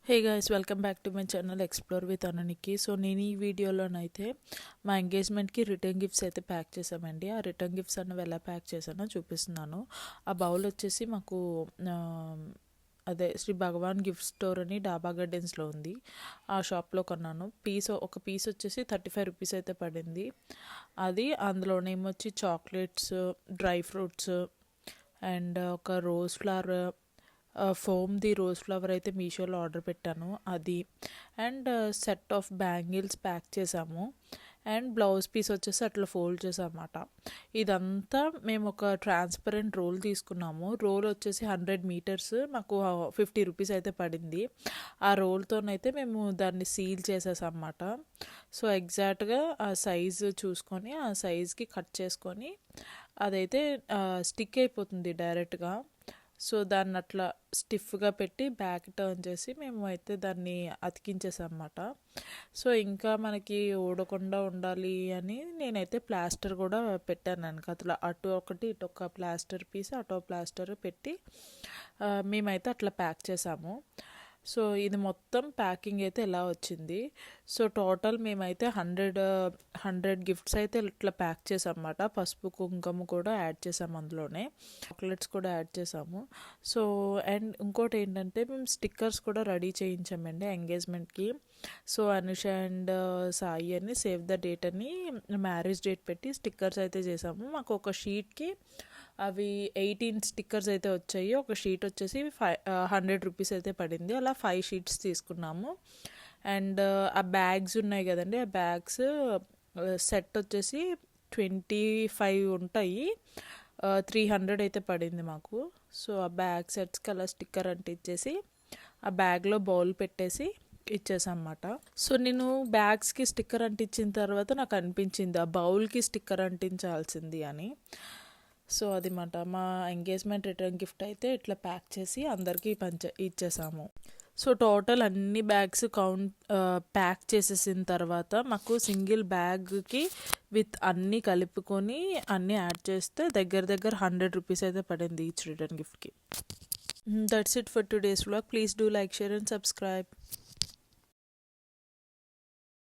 Hey guys, welcome back to my channel explore with అననికి. So నేను ఈ వీడియోలోనైతే మా ఎంగేజ్మెంట్కి రిటర్న్ గిఫ్ట్స్ అయితే ప్యాక్ చేసామండి. ఆ రిటర్న్ గిఫ్ట్స్ అన్నవి ఎలా ప్యాక్ చేశానో చూపిస్తున్నాను. ఆ బౌల్ వచ్చేసి మాకు అదే శ్రీ భగవాన్ గిఫ్ట్ స్టోర్ అని డాబా గార్డెన్స్లో ఉంది. ఆ షాప్లో కొన్నాను. ఒక పీస్ వచ్చేసి 35 రూపీస్ అయితే పడింది. అది అందులోనేమొచ్చి చాక్లెట్స్, డ్రై ఫ్రూట్స్ అండ్ ఒక రోజ్ ఫ్లవర్, ఫోమ్ది రోజ్ ఫ్లవర్ అయితే మీషోలో ఆర్డర్ పెట్టాను అది. And set of bangles pack చేసాము. అండ్ బ్లౌజ్ పీస్ వచ్చేసి అట్లా ఫోల్డ్ చేసామన్నమాట. ఇదంతా మేము ఒక ట్రాన్స్పరెంట్ రోల్ తీసుకున్నాము. రోల్ వచ్చేసి 100 మీటర్స్ మాకు 50 రూపీస్ అయితే పడింది. ఆ రోల్తోనైతే మేము దాన్ని సీల్ చేసేసామన్నమాట. సో ఎగ్జాక్ట్గా ఆ సైజు చూసుకొని ఆ సైజ్కి కట్ చేసుకొని అదైతే స్టిక్ అయిపోతుంది డైరెక్ట్గా. సో దాన్ని అట్లా స్టిఫ్గా పెట్టి బ్యాక్ టర్న్ చేసి మేము అయితే దాన్ని అతికించేసామన్నమాట. సో ఇంకా మనకి ఊడకుండా ఉండాలి అని నేనైతే ప్లాస్టర్ కూడా పెట్టాను వెనకాతల. అటు ఒకటి ఇటు ఒక ప్లాస్టర్ పీస్, అటు ప్లాస్టర్ పెట్టి మేమైతే అట్లా ప్యాక్ చేసాము. సో ఇది మొత్తం ప్యాకింగ్ అయితే ఎలా వచ్చింది. సో టోటల్ మేమైతే 100 గిఫ్ట్స్ అయితే ఇట్లా ప్యాక్ చేసామన్నమాట. పసుపు కుంకుమ కూడా యాడ్ చేసాము, అందులోనే చాక్లెట్స్ కూడా యాడ్ చేసాము. సో అండ్ ఇంకోటి ఏంటంటే మేము స్టిక్కర్స్ కూడా రెడీ చేయించామండి ఎంగేజ్మెంట్కి. సో అనుష అండ్ సాయి అని సేవ్ ద డేట్ అని మ్యారేజ్ డేట్ పెట్టి స్టిక్కర్స్ అయితే చేసాము. మాకు ఒక షీట్కి అవి 18 స్టిక్కర్స్ అయితే వచ్చాయి. ఒక షీట్ వచ్చేసి 100 రూపీస్ అయితే పడింది. అలా 5 షీట్స్ తీసుకున్నాము. అండ్ ఆ బ్యాగ్స్ ఉన్నాయి కదండి, ఆ బ్యాగ్స్ సెట్ వచ్చేసి 25 ఉంటాయి. 300 అయితే పడింది మాకు. సో ఆ బ్యాగ్ సెట్స్కి అలా స్టిక్కర్ అంటించేసి ఆ బ్యాగ్లో బౌల్ పెట్టేసి ఇచ్చేసామన్నమాట. సో నేను బ్యాగ్స్కి స్టిక్కర్ అంటించిన తర్వాత నాకు అనిపించింది ఆ బౌల్కి స్టిక్కర్ అంటించాల్సింది అని. సో అది మాట మా ఎంగేజ్మెంట్ రిటర్న్ గిఫ్ట్ అయితే ఇట్లా ప్యాక్ చేసి అందరికీ ఇచ్చేసాము. సో టోటల్ అన్ని బ్యాగ్స్ ప్యాక్ చేసేసిన తర్వాత మాకు సింగిల్ బ్యాగ్కి విత్ అన్నీ కలుపుకొని అన్నీ యాడ్ చేస్తే దగ్గర 100 రూపీస్ అయితే పడింది ఈచ్ రిటర్న్ గిఫ్ట్కి. That's it for today's vlog. Please do like, share and subscribe.